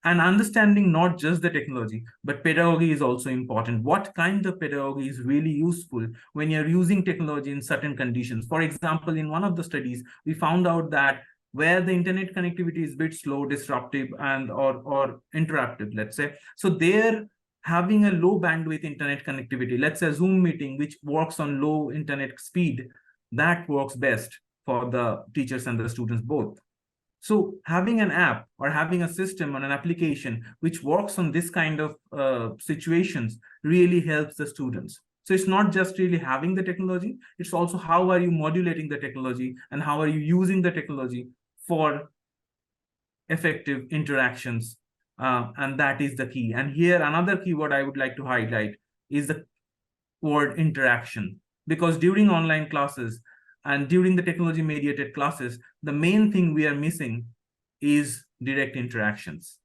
And understanding not just the technology, but pedagogy is also important. What kind of pedagogy is really useful when you're using technology in certain conditions? For example, in one of the studies, we found out that where the internet connectivity is a bit slow, disruptive, and or interruptive, let's say. So there, having a low bandwidth internet connectivity, let's say a Zoom meeting, which works on low internet speed, that works best for the teachers and the students both. So having an app or having a system or an application which works on this kind of situations really helps the students. So it's not just really having the technology, it's also how are you modulating the technology and how are you using the technology for effective interactions. And that is the key. And here, another keyword I would like to highlight is the word interaction. Because during online classes, and during the technology mediated classes, the main thing we are missing is direct interactions.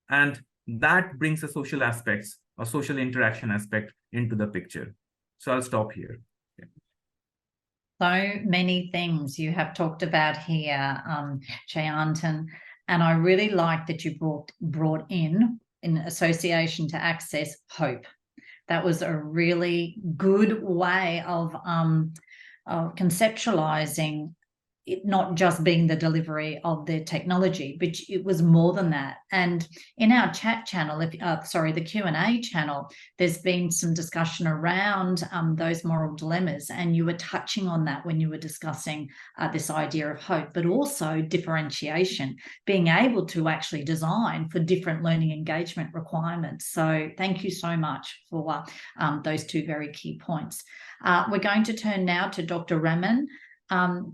And that brings a social aspects or social interaction aspect into the picture. So I'll stop here. So many things you have talked about here, Sayantan, and I really like that you brought in association to access, hope. That was a really good way of conceptualizing it, not just being the delivery of the technology, but it was more than that. And in our chat channel, the Q&A channel, there's been some discussion around those moral dilemmas, and you were touching on that when you were discussing this idea of hope, but also differentiation, being able to actually design for different learning engagement requirements. So thank you so much for those two very key points. We're going to turn now to Dr. Raman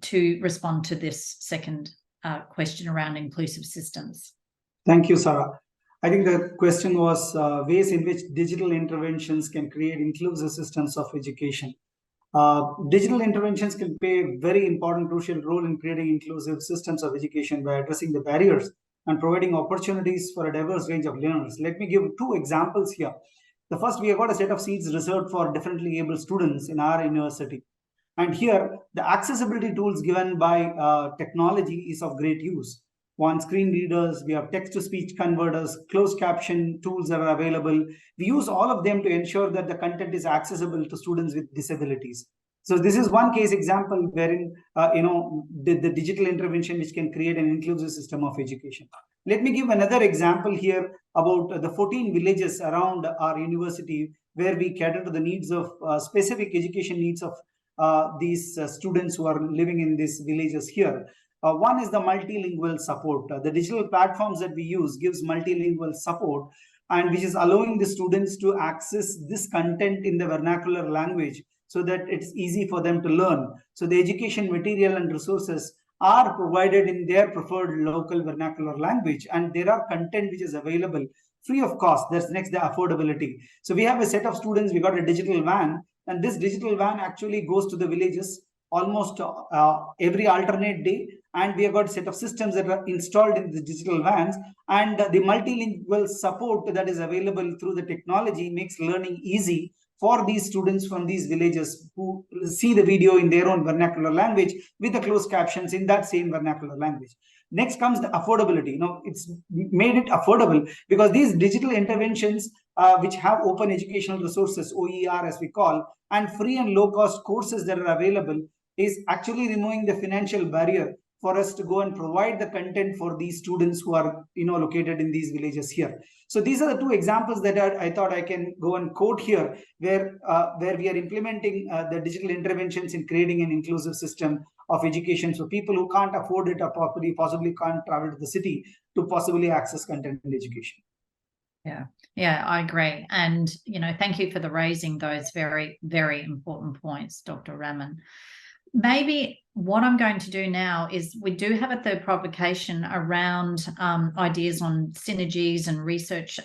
to respond to this second question around inclusive systems. Thank you, Sarah. I think the question was ways in which digital interventions can create inclusive systems of education. Digital interventions can play a very important, crucial role in creating inclusive systems of education by addressing the barriers and providing opportunities for a diverse range of learners. Let me give two examples here. The first, we have got a set of seats reserved for differently able students in our university. And here, the accessibility tools given by technology is of great use. One, screen readers, we have text-to-speech converters, closed caption tools that are available. We use all of them to ensure that the content is accessible to students with disabilities. So this is one case example wherein, the digital intervention which can create an inclusive system of education. Let me give another example here about the 14 villages around our university where we cater to the needs of specific education needs of these students who are living in these villages here. One is the multilingual support. The digital platforms that we use gives multilingual support, and which is allowing the students to access this content in the vernacular language so that it's easy for them to learn. So the education material and resources are provided in their preferred local vernacular language, and there are content which is available free of cost. That's next, the affordability. So we have a set of students, we got a digital van, and this digital van actually goes to the villages almost every alternate day, and we have got a set of systems that are installed in the digital vans, and the multilingual support that is available through the technology makes learning easy for these students from these villages who see the video in their own vernacular language with the closed captions in that same vernacular language. Next comes the affordability. It's made it affordable because these digital interventions which have open educational resources, OER as we call, and free and low cost courses that are available is actually removing the financial barrier for us to go and provide the content for these students who are located in these villages here. So these are the two examples that I thought I can go and quote here, where we are implementing the digital interventions in creating an inclusive system of education, so people who can't afford it or possibly can't travel to the city to possibly access content and education. Yeah, I agree. And, thank you for raising those very, very important points, Dr. Raman. Maybe what I'm going to do now is we do have a third provocation around ideas on synergies and research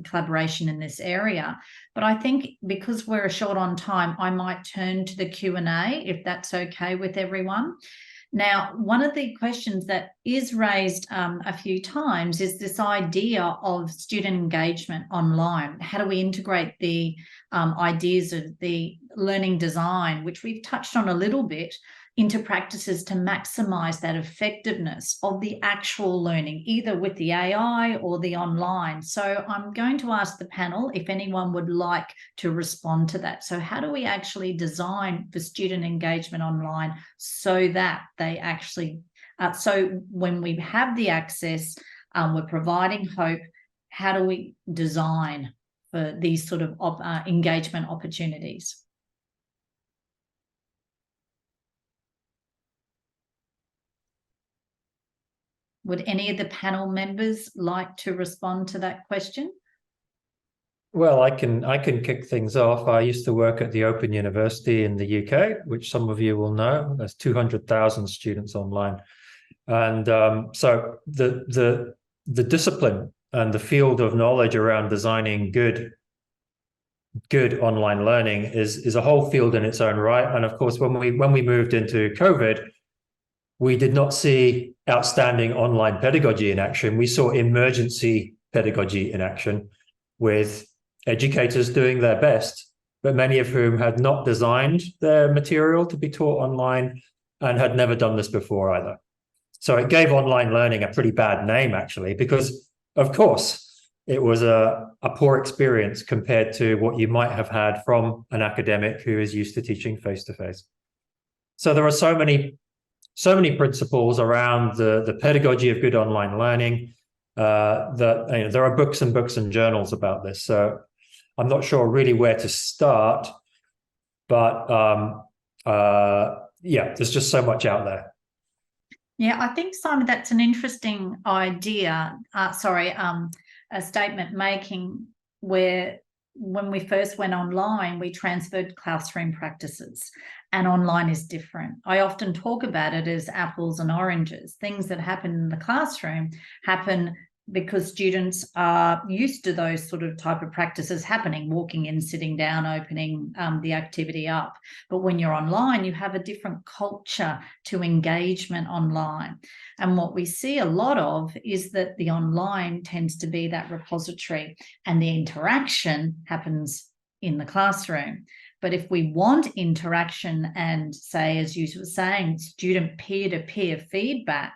collaboration in this area. But I think because we're short on time, I might turn to the Q&A if that's okay with everyone. Now, one of the questions that is raised a few times is this idea of student engagement online. How do we integrate the ideas of the learning design, which we've touched on a little bit, into practices to maximize that effectiveness of the actual learning, either with the AI or the online? So I'm going to ask the panel if anyone would like to respond to that. So how do we actually design for student engagement online so that they actually, so when we have the access, we're providing hope, how do we design for these sort of engagement opportunities? Would any of the panel members like to respond to that question? Well, I can kick things off. I used to work at the Open University in the UK, which some of you will know. There's 200,000 students online, and so the discipline and the field of knowledge around designing good online learning is a whole field in its own right. And of course, when we moved into COVID, we did not see outstanding online pedagogy in action. We saw emergency pedagogy in action, with educators doing their best, but many of whom had not designed their material to be taught online and had never done this before either. So it gave online learning a pretty bad name, actually, because, of course, it was a poor experience compared to what you might have had from an academic who is used to teaching face-to-face. So there are so many principles around the pedagogy of good online learning that there are books and books and journals about this. So I'm not sure really where to start, but yeah, there's just so much out there. Yeah, I think, Simon, that's an interesting idea. A statement making where when we first went online, we transferred classroom practices, and online is different. I often talk about it as apples and oranges. Things that happen in the classroom happen because students are used to those sort of type of practices happening, walking in, sitting down, opening the activity up. But when you're online, you have a different culture to engagement online. And what we see a lot of is that the online tends to be that repository and the interaction happens in the classroom. But if we want interaction and, say, as you were saying, student peer-to-peer feedback,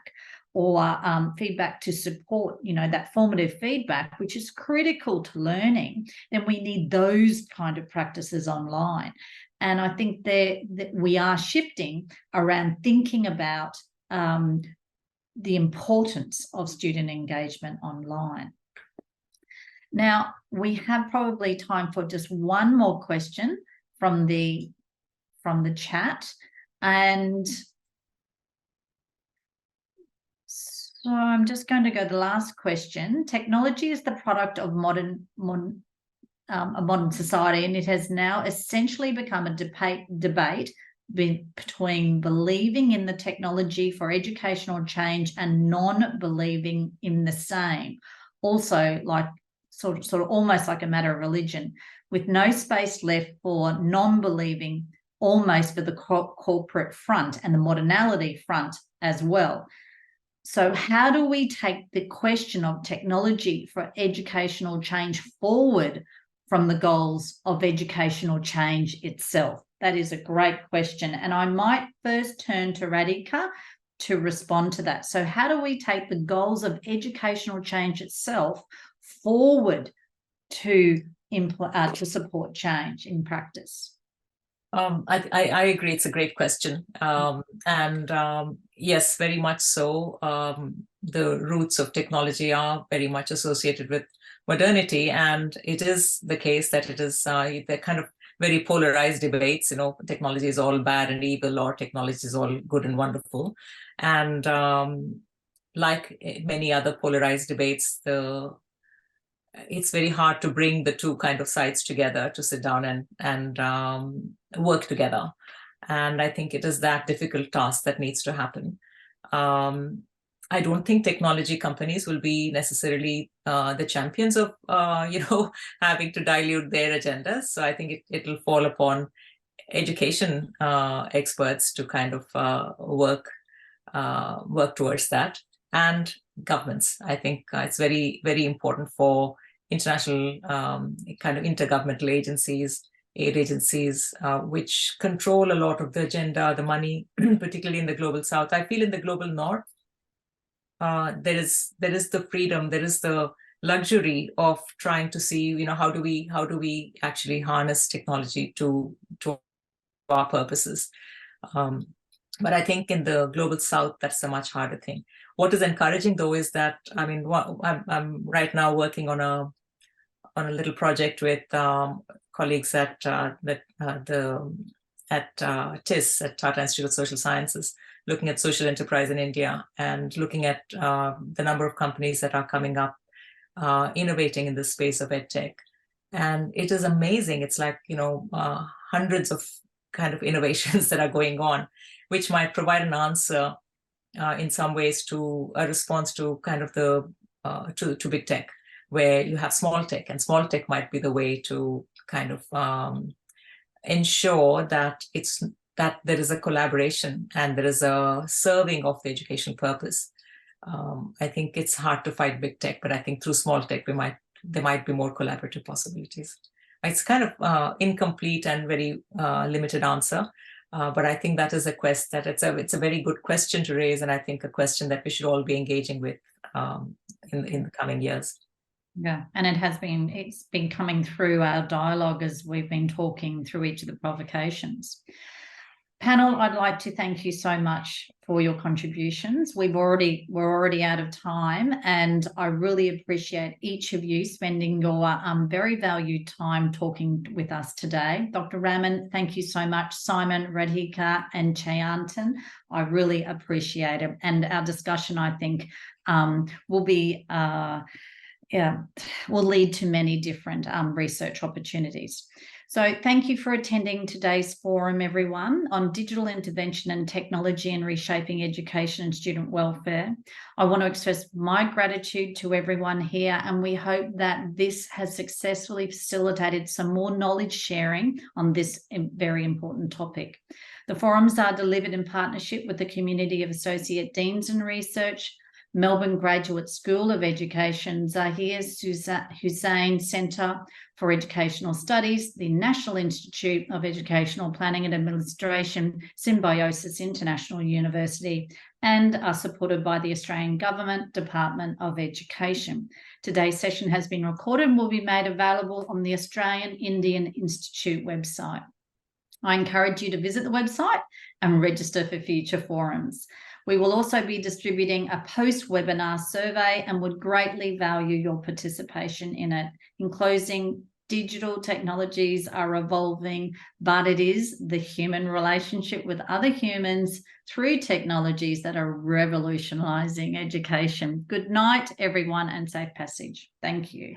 or feedback to support, that formative feedback, which is critical to learning, then we need those kind of practices online. And I think that we are shifting around thinking about the importance of student engagement online. Now, we have probably time for just one more question from the chat. And so I'm just going to go to the last question. Technology is the product of a modern society, and it has now essentially become a debate between believing in the technology for educational change and non-believing in the same. Also, like sort of almost like a matter of religion, with no space left for non-believing, almost for the corporate front and the modernality front as well. So how do we take the question of technology for educational change forward from the goals of educational change itself? That is a great question. And I might first turn to Radhika to respond to that. So how do we take the goals of educational change itself forward to support change in practice? I agree. It's a great question. Yes, very much so. The roots of technology are very much associated with modernity. And it is the case that it is, they're kind of very polarized debates. Technology is all bad and evil, or technology is all good and wonderful. And like many other polarized debates, it's very hard to bring the two kind of sides together, to sit down and work together. And I think it is that difficult task that needs to happen. I don't think technology companies will be necessarily the champions of, having to dilute their agendas. So I think it will fall upon education experts to kind of work work towards that. And governments. I think it's very, very important for international kind of intergovernmental agencies, aid agencies, which control a lot of the agenda, the money, particularly in the global south. I feel in the global north, there is the freedom, there is the luxury of trying to see, you know, how do we actually harness technology to our purposes. But I think in the global south, that's a much harder thing. What is encouraging, though, is that, I mean, I'm right now working on a little project with colleagues at TIS, at Tata Institute of Social Sciences, looking at social enterprise in India and looking at the number of companies that are coming up, innovating in the space of EdTech. And it is amazing. It's like, you know, hundreds of kind of innovations that are going on, which might provide an answer in some ways to a response to kind of the to big tech, where you have small tech, and small tech might be the way to kind of ensure that there is a collaboration and there is a serving of the education purpose. I think it's hard to fight big tech, but I think through small tech there might be more collaborative possibilities. It's kind of incomplete and very limited answer. But I think that is a quest that it's a very good question to raise, and I think a question that we should all be engaging with in the coming years. Yeah, and it's been coming through our dialogue as we've been talking through each of the provocations. Panel, I'd like to thank you so much for your contributions. We're already out of time, and I really appreciate each of you spending your very valued time talking with us today. Dr. Raman, thank you so much. Simon, Radhika, and Sayantan, I really appreciate it. And our discussion, I think, will lead to many different research opportunities. So thank you for attending today's forum, everyone, on digital intervention and technology and reshaping education and student welfare. I want to express my gratitude to everyone here, and we hope that this has successfully facilitated some more knowledge sharing on this very important topic. The forums are delivered in partnership with the Community of Associate Deans in Research, Melbourne Graduate School of Education, Zahir Hussain Centre for Educational Studies, the National Institute of Educational Planning and Administration, Symbiosis International University, and are supported by the Australian Government Department of Education. Today's session has been recorded and will be made available on the Australian Indian Institute website. I encourage you to visit the website and register for future forums. We will also be distributing a post-webinar survey and would greatly value your participation in it. In closing, digital technologies are evolving, but it is the human relationship with other humans through technologies that are revolutionising education. Good night, everyone, and safe passage. Thank you.